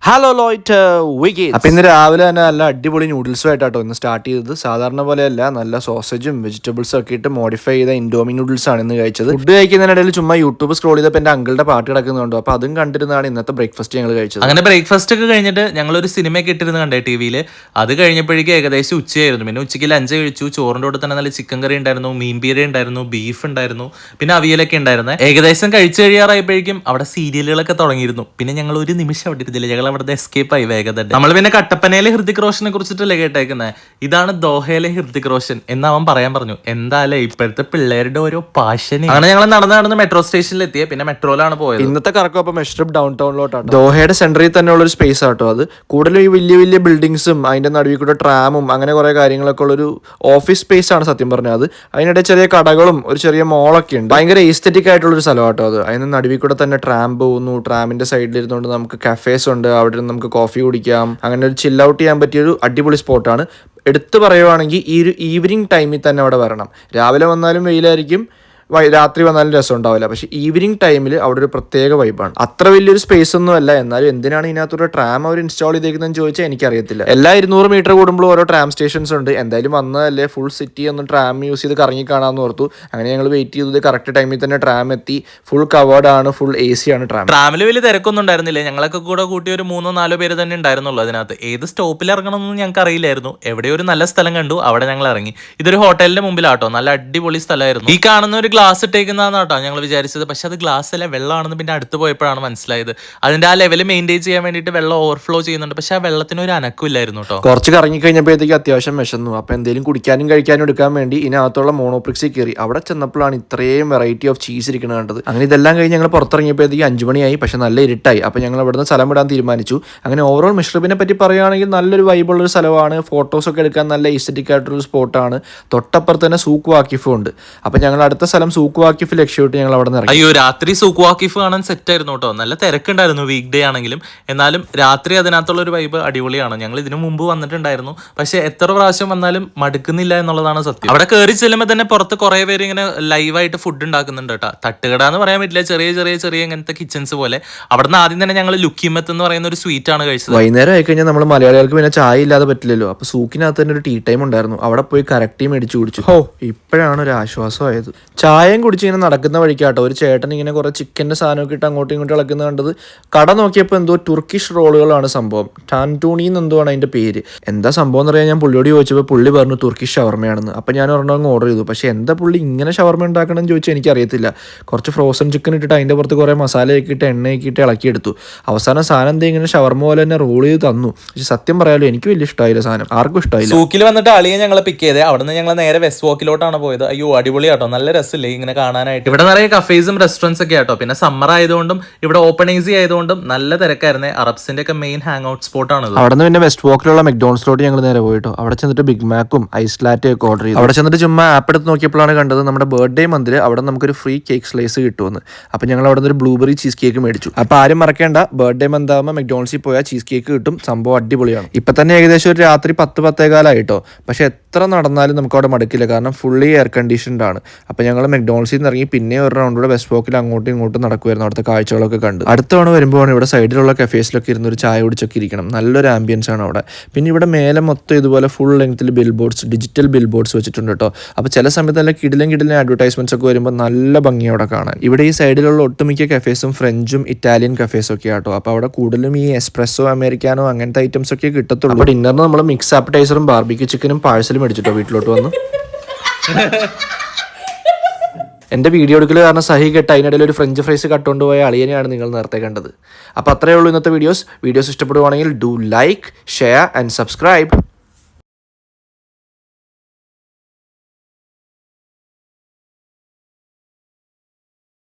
Hello ലോയ്റ്റ് വിഗീസ്. അപ്പോൾ ഇന്ന് രാവിലെ തന്നെ നല്ല അടിപൊളി നൂഡിൽസുമായിട്ടോ ഇന്ന് സ്റ്റാർട്ട് ചെയ്തത്. സാധാരണ പോലെയല്ല, നല്ല സോസേജും വെജിറ്റബിൾസും ഒക്കെ ഇട്ട് മോഡിഫൈ ചെയ്ത ഇൻഡോമി നൂഡിൽസ് ആണ് ഇന്ന് കഴിച്ചത്. ഫുഡ് കഴിക്കുന്നതിനിടയിൽ ചുമ്മാ യൂട്യൂബ് സ്ക്രോൾ ചെയ്തപ്പോൾ എൻ്റെ അങ്കിളുടെ പാട്ട് കിടക്കുന്നുണ്ടോ, അപ്പോൾ അതും കണ്ടിരുന്നാണ് ഇന്നത്തെ ബ്രേക്ക്ഫാസ്റ്റ് ഞങ്ങൾ കഴിച്ചത്. അങ്ങനെ ബ്രേക്ക്ഫാസ്റ്റ് ഒക്കെ കഴിഞ്ഞിട്ട് ഞങ്ങളൊരു സിനിമയൊക്കെ ഇട്ടിരുന്ന് കണ്ടേ ടിവിയിൽ. അത് കഴിഞ്ഞപ്പോഴേക്കും ഏകദേശം ഉച്ചയായിരുന്നു. പിന്നെ ഉച്ചയ്ക്ക് ലഞ്ച് കഴിച്ചു. ചോറിൻ്റെ കൂടെ തന്നെ നല്ല ചിക്കൻ കറി ഉണ്ടായിരുന്നു, മീൻ പീര ഉണ്ടായിരുന്നു, ബീഫ് ഉണ്ടായിരുന്നു, പിന്നെ അവിയലൊക്കെ ഉണ്ടായിരുന്നത്. ഏകദേശം കഴിച്ചു കഴിയാറായപ്പോഴേക്കും അവിടെ സീരിയലുകളൊക്കെ തുടങ്ങിയിരുന്നു. പിന്നെ ഞങ്ങൾ ഒരു നിമിഷം അവിടെ ഇരുന്നില്ല, ഞങ്ങൾ അവിടെ എസ്കേപ്പ് ആയി വേഗം തന്നെ. നമ്മൾ പിന്നെ കട്ടപ്പനയിലെ ഹൃതിക് റോഷനെ കുറിച്ചിട്ടല്ലേ കേട്ടേക്കുന്നത്. ഇതാണ് ദോഹയിലെ ഹൃതിക് റോഷൻ എന്ന് അവൻ പറയാൻ പറഞ്ഞു. എന്തായാലും ഇപ്പോഴത്തെ പിള്ളേരുടെ ഓരോ പാഷന്. അങ്ങനെ ഞങ്ങൾ നടന്ന് മെട്രോ സ്റ്റേഷനിൽ എത്തിയ, പിന്നെ മെട്രോയിലാണ് പോയത്. ഇന്നത്തെ കറക്കം മെഷ്റബ് ഡൗൺ ടൗണിലോട്ടാണ്. ദോഹയുടെ സെന്ററിൽ തന്നെ ഉള്ള ഒരു സ്പേസ് ആട്ടോ അത്. കൂടുതലും ഈ വലിയ വലിയ ബിൽഡിങ്സും അതിന്റെ നടുവിൽ കൂടെ ട്രാമും അങ്ങനെ കുറെ കാര്യങ്ങളൊക്കെ ഉള്ളൊരു ഓഫീസ് സ്പേസ് ആണ് സത്യം പറഞ്ഞത്. അത് അതിനിടെ ചെറിയ കടകളും ഒരു ചെറിയ മോളൊക്കെ ഉണ്ട്. ഭയങ്കര എസ്തെറ്റിക് ആയിട്ടുള്ള ഒരു സ്ഥലമാട്ടോ അത്. അതിന് നടുവിൽ കൂടെ തന്നെ ട്രാം പോകുന്നു. ട്രാമിന്റെ സൈഡിൽ ഇരുന്നുകൊണ്ട് നമുക്ക് കഫേസ് ഉണ്ട്, അവിടെ നമുക്ക് കോഫി കുടിക്കാം. അങ്ങനെ ഒരു ചിൽ ഔട്ട് ചെയ്യാൻ പറ്റിയൊരു അടിപൊളി സ്പോട്ടാണ്. എടുത്തു പറയുവാണെങ്കിൽ ഈ ഒരു ഈവനിങ് ടൈമിൽ തന്നെ അവിടെ വരണം. രാവിലെ വന്നാലും വെയിലായിരിക്കും, രാത്രി വന്നാലും രസം ഉണ്ടാവില്ല. പക്ഷേ ഈവനിങ് ടൈമിൽ അവിടെ ഒരു പ്രത്യേക വൈബാണ്. അത്ര വലിയൊരു സ്പേസ് ഒന്നും അല്ല, എന്നാലും എന്തിനാണ് ഇതിനകത്തൊരു ട്രാം അവർ ഇൻസ്റ്റാൾ ചെയ്തേക്കുന്നതെന്ന് ചോദിച്ചാൽ എനിക്കറിയത്തില്ല. എല്ലാ 200 മീറ്റർ കൂടുമ്പോൾ ഓരോ ട്രാം സ്റ്റേഷൻസ് ഉണ്ട്. എന്തായാലും വന്നതല്ലേ, ഫുൾ സിറ്റി ഒന്ന് ട്രാം യൂസ് ചെയ്ത് കറങ്ങി കാണാമെന്ന് ഓർത്തു. അങ്ങനെ ഞങ്ങൾ വെയിറ്റ് ചെയ്തത് കറക്റ്റ് ടൈമിൽ തന്നെ ട്രാം എത്തി. ഫുൾ കവേർഡ് ആണ്, ഫുൾ AC ആണ് ട്രാം. ട്രാമിൽ വലിയ തിരക്കൊന്നും ഉണ്ടായിരുന്നില്ല. ഞങ്ങളൊക്കെ കൂടെ കൂട്ടി ഒരു 3-4 പേര് തന്നെ ഉണ്ടായിരുന്നുള്ളൂ അതിനകത്ത്. ഏത് സ്റ്റോപ്പിൽ ഇറങ്ങണമെന്നൊന്നും ഞങ്ങൾക്ക് അറിയില്ലായിരുന്നു. എവിടെ ഒരു നല്ല സ്ഥലം കണ്ടു, അവിടെ ഞങ്ങൾ ഇറങ്ങി. ഇതൊരു ഹോട്ടലിന്റെ മുമ്പിലാട്ടോ, നല്ല അടിപൊളി സ്ഥലമായിരുന്നു. ഈ കാണുന്ന ഒരു ഗ്ലാസ് ഇട്ടേക്കുന്നതാണോ ഞങ്ങൾ വിചാരിച്ചത്. പക്ഷെ അത് ഗ്ലാസ് അല്ല, വെള്ളമാണെന്ന് പിന്നെ അടുത്ത് പോയപ്പോഴാണ് മനസ്സിലായത്. അതിന്റെ ആ ലെവൽ മെയിൻറ്റെയിൻ ചെയ്യാൻ വേണ്ടിയിട്ട് വെള്ളം ഓവർഫ്ലോ ചെയ്യുന്നുണ്ട്. പക്ഷെ ആ വെള്ളത്തിന് ഒരു അനക്കമില്ലായിരുന്നു കേട്ടോ. കുറച്ച് കറങ്ങി കഴിഞ്ഞപ്പോഴത്തേക്ക് അത്യാവശ്യം വിശന്നു. അപ്പോൾ എന്തെങ്കിലും കുടിക്കാനും കഴിക്കാനും എടുക്കാൻ വേണ്ടി ഇതിനകത്തുള്ള മോണോപ്രിക്സിൽ കയറി. അവിടെ ചെന്നപ്പോഴാണ് ഇത്രയും വെറൈറ്റി ഓഫ് ചീസ് ഇരിക്കുന്നത് കണ്ടത്. അങ്ങനെ ഇതെല്ലാം കഴിഞ്ഞ് ഞങ്ങൾ പുറത്തിറങ്ങിയപ്പോഴത്തേക്ക് 5 മണിയായി. പക്ഷെ നല്ല ഇരുട്ടായി. അപ്പോൾ ഞങ്ങൾ അവിടുന്ന് സ്ഥലം വിടാൻ തീരുമാനിച്ചു. അങ്ങനെ ഓവറോൾ മിഷ്റബിനെ പറ്റി പറയുകയാണെങ്കിൽ നല്ലൊരു വൈബുള്ളൊരു സ്ഥലമാണ്. ഫോട്ടോസൊക്കെ എടുക്കാൻ നല്ല എസ്തെറ്റിക് ആയിട്ടുള്ളൊരു സ്പോട്ടാണ്. തൊട്ടപ്പുറത്ത് തന്നെ സൂക്ക് വാക്കിഫും ഉണ്ട്. അപ്പോൾ ഞങ്ങൾ അടുത്ത സ്ഥലം സൂക്ക് വാക്കിഫ് ലക്ഷ്യമിട്ട് ഞങ്ങൾ അവിടെ നിന്ന് ഇറങ്ങി. അയ്യോ, രാത്രി സൂക്ക് വാക്കിഫ് കാണാൻ സെറ്റ് ആയിരുന്നു കേട്ടോ. നല്ല തിരക്കുണ്ടായിരുന്നു വീക്ക് ഡേ ആണെങ്കിലും. എന്നാലും രാത്രി അതിനകത്തുള്ള ഒരു വൈബ് അടിപൊളിയാണ്. ഞങ്ങൾ ഇതിനു മുമ്പ് വന്നിട്ടുണ്ടായിരുന്നു, പക്ഷെ എത്ര പ്രാവശ്യം വന്നാലും മടുക്കുന്നില്ല എന്നുള്ളതാണ് സത്യം. അവിടെ കയറി ചെല്ലുമ്പോൾ തന്നെ പുറത്ത് കുറെ പേര് ഇങ്ങനെ ലൈവായിട്ട് ഫുഡ് ഉണ്ടാക്കുന്നുണ്ട് കേട്ടോ. തട്ടുകട എന്ന് പറയാൻ പറ്റില്ല, ചെറിയ ചെറിയ ചെറിയ ഇങ്ങനത്തെ കിച്ചൺസ് പോലെ. അവിടെ നിന്ന് ആദ്യം തന്നെ ഞങ്ങൾ ലുക്കിമത്ത് എന്ന് പറയുന്ന ഒരു സ്വീറ്റ് ആണ് കഴിച്ചത്. വൈകുന്നേരം ആയി കഴിഞ്ഞാൽ നമ്മൾ മലയാളികൾക്ക് പിന്നെ ചായ ഇല്ലാതെ പറ്റില്ലല്ലോ. അപ്പോൾ സൂക്കിനകത്ത് തന്നെ ഒരു ടീ ടൈം ഉണ്ടായിരുന്നു. അവിടെ പോയി കറക്റ്റ് മേടിച്ചു കുടിച്ചു. ഇപ്പോഴാണ് ഒരു ആശ്വാസമായത്. ചായയും കുടിച്ച് ഇങ്ങനെ നടക്കുന്ന വഴിക്കാട്ടോ ഒരു ചേട്ടൻ ഇങ്ങനെ കുറെ ചിക്കൻ്റെ സാധനമൊക്കെ ഇട്ട് അങ്ങോട്ടും ഇങ്ങോട്ടും ഇളക്കുന്നത് കണ്ടത്. കട നോക്കിയപ്പോൾ എന്തോ തുർക്കിഷ് റോളുകളാണ് സംഭവം. ടാൻറ്റൂണി എന്തോ ആണ് അതിൻ്റെ പേര്. എന്താ സംഭവം എന്ന് പറയാൻ ഞാൻ പുള്ളിയോട് ചോദിച്ചപ്പോൾ പുള്ളി പറഞ്ഞു തുർക്കിഷ് ഷവർമയാണെന്ന്. അപ്പം ഞാൻ ഒരെണ്ണം അങ്ങ് ഓർഡർ ചെയ്തു. പക്ഷേ എന്താ പുള്ളി ഇങ്ങനെ ഷവർമ ഉണ്ടാക്കണം എന്ന് ചോദിച്ചാൽ എനിക്കറിയത്തില്ല. കുറച്ച് ഫ്രോസൺ ചിക്കൻ ഇട്ടിട്ട് അതിൻ്റെ പുറത്ത് കുറേ മസാലയൊക്കെ ഇട്ട് എണ്ണയൊക്കെ ഇട്ട് ഇളക്കിയെടുത്തു. അവസാനം സാധനം എന്താ ഇങ്ങനെ ഷവർമ പോലെ തന്നെ റോൾ ചെയ്ത് തന്നു. പക്ഷേ സത്യം പറയാലോ എനിക്ക് വലിയ ഇഷ്ടമായില്ല സാധനം. ആർക്കും ഇഷ്ടമായില്ല. സൂക്കിൽ വന്നിട്ട് അളിയെ ഞങ്ങൾ പിക്ക് ചെയ്തേ. അവിടെ നിന്ന് ഞങ്ങൾ നേരെ വെസ്റ്റ് വാക്കിലോട്ടാണ് പോയത്. അയ്യോ അടിപൊളിയാട്ടോ, നല്ല രസമില്ലേ ഇങ്ങനെ കാണാനായിട്ട്. ഇവിടെ നിറയെ കഫേസും റെസ്റ്റോറൻറ്റ്സ് ഒക്കെ ആട്ടോ. പിന്നെ സമ്മർ ആയതുകൊണ്ടും ഇവിടെ ഓപ്പൺ ഈസി ആയതുകൊണ്ടും നല്ല തിരക്കായിരുന്നേ. അറബ്സിന്റെ ഒക്കെ മെയിൻ ഹാങ് ഔട്ട് സ്പോട്ട് ആണ്. അവിടെ നിന്ന് പിന്നെ വെസ്റ്റ് വാക്കിലുള്ള മെക്ഡോണൽസിലോട്ട് ഞങ്ങൾ നേരെ പോയിട്ടോ. അവിടെ ചെന്നിട്ട് ബിഗ് മാക്കും ഐസ് ലാറ്റും ഒക്കെ ഓർഡർ ചെയ്തു. അവിടെ ചെന്നിട്ട് ചുമ്മാ ആപ്പ് എടുത്ത് നോക്കിയപ്പോഴാണ് കണ്ടത് നമ്മുടെ ബർത്ത്ഡേ മന്തിൽ അവിടെ നമുക്കൊരു ഫ്രീ കേക്ക് സ്ലൈസ് കിട്ടുമെന്ന്. അപ്പം ഞങ്ങൾ അവിടെ നിന്ന് ഒരു ബ്ലൂബെറി ചീസ് കേക്ക് മേടിച്ചു. അപ്പോൾ ആരും മറക്കേണ്ട, ബർത്ത്ഡേ മന്ത് ആകുമ്പോൾ മെക്ഡോണൽസിൽ പോയാൽ ചീസ് കേക്ക് കിട്ടും. സംഭവം അടിപൊളിയാണ്. ഇപ്പം തന്നെ ഏകദേശം ഒരു രാത്രി 10-10:15 പക്ഷെ എത്ര നടന്നാലും നമുക്ക് അവിടെ മടുക്കില്ല, കാരണം ഫുള്ളി എയർ കണ്ടീഷൻഡ് ആണ്. അപ്പോൾ ഞങ്ങൾ മെക്ഡോണൽസിൽ നിന്ന് ഇറങ്ങി പിന്നെ ഒരു റൗണ്ട് കൂടെ വെസ്റ്റ് വാക്കിൽ അങ്ങോട്ടും ഇങ്ങോട്ടും നടക്കുമായിരുന്നു. അവിടുത്തെ കാഴ്ചകളൊക്കെ കണ്ട് അടുത്ത തവണ വരുമ്പോഴാണ് ഇവിടെ സൈഡിലുള്ള കഫേസിലൊക്കെ ഇരുന്ന് ഒരു ചായ കുടിച്ചൊക്കെ ഇരിക്കണം. നല്ലൊരു ആംബിയൻസ് ആണ് അവിടെ. പിന്നെ ഇവിടെ മേലെ മൊത്തം ഇതുപോലെ ഫുൾ ലെങ്ത്തിൽ billboards, digital billboards വെച്ചിട്ടുണ്ട് കേട്ടോ. അപ്പോൾ ചില സമയത്ത് നല്ല കിടിലൻ അഡ്വർടൈസ്മെന്റ്സ് ഒക്കെ വരുമ്പോൾ നല്ല ഭംഗി അവിടെ കാണാൻ. ഇവിടെ ഈ സൈഡിലുള്ള ഒട്ടുമിക്ക കഫേസും ഫ്രഞ്ചും ഇറ്റാലിയൻ കഫേസും ഒക്കെ ആട്ടോ. അപ്പോൾ അവിടെ കൂടുതലും ഈ എസ്പ്രെസ്സോ അമേരിക്കാനോ അങ്ങനത്തെ ഐറ്റംസ് ഒക്കെ കിട്ടത്തുള്ളൂ. അപ്പോൾ ഡിന്നറിന് നമ്മൾ മിക്സ് ആപ്പറ്റൈസറും ബാർബിക്യൂ ചിക്കനും പാഴ്സലും മേടിച്ചിട്ടോ വീട്ടിലോട്ട് വന്നു. എൻ്റെ വീഡിയോ എടുക്കൽ കാരണം സഹി കെട്ട് അതിനിടയിൽ ഒരു ഫ്രഞ്ച് ഫ്രൈസ് കട്ടുകൊണ്ട് പോയ അളിയനെയാണ് നിങ്ങൾ നേരത്തെ കണ്ടത്. അപ്പോൾ അത്രയേ ഉള്ളൂ ഇന്നത്തെ വീഡിയോസ് ഇഷ്ടപ്പെടുവാണെങ്കിൽ do like, share and subscribe.